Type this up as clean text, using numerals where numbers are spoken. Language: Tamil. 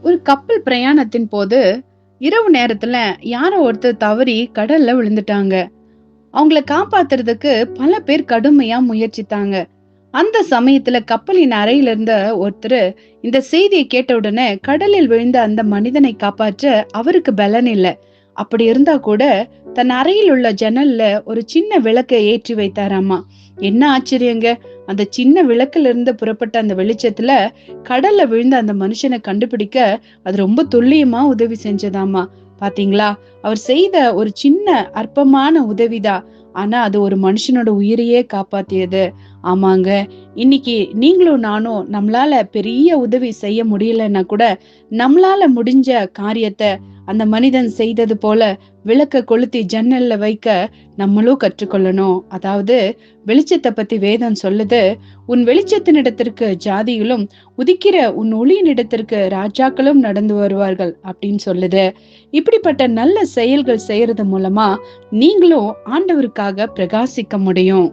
ஒரு கப்பல் பிரயாணத்தின் போது இரவு நேரத்துல யாரோ ஒருத்தர் தவறி கடல்ல விழுந்துட்டாங்க. அவங்கள காப்பாத்துறதுக்கு பல பேர் கடுமையா முயற்சித்தாங்க. அந்த சமயத்துல கப்பலின் அறையில இருந்த ஒருத்தர் இந்த செய்தியை கேட்ட உடனே கடலில் விழுந்த அந்த மனிதனை காப்பாற்ற அவருக்கு பலன் இல்ல. அப்படி இருந்தா கூட தன் அறையில் உள்ள ஜன்னல்ல ஒரு சின்ன விளக்கை ஏற்றி வைத்தாராமா. என்ன ஆச்சரியங்க! அந்த சின்ன விளக்குல இருந்து புறப்பட்ட அந்த வெளிச்சத்துல கடல்ல விழுந்த அந்த மனுஷனை கண்டுபிடிக்க அது ரொம்ப துல்லியமா உதவி செஞ்சதாமா. பாத்தீங்களா? அவர் செய்த ஒரு சின்ன அற்பமான உதவிதான். ஆனா அது ஒரு மனுஷனோட உயிரையே காப்பாத்தியது. ஆமாங்க. இன்னைக்கு நீங்களும் நானும் நம்மளால பெரிய உதவி செய்ய முடியலன்னா கூட, நம்மளால முடிஞ்ச காரியத்த அந்த மனிதன் செய்தது போல விளக்க கொளுத்தி ஜன்னல்ல வைக்க நம்மளும் கற்றுக்கொள்ளணும். அதாவது வெளிச்சத்தை பத்தி வேதம் சொல்லுது, உன் வெளிச்சத்தினிடத்திற்கு ஜாதிகளும், உதிக்கிற உன் ஒளியினிடத்திற்கு ராஜாக்களும் நடந்து வருவார்கள் அப்படின்னு சொல்லுது. இப்படிப்பட்ட நல்ல செயல்கள் செய்யறது மூலமா நீங்களும் ஆண்டவருக்காக பிரகாசிக்க முடியும்.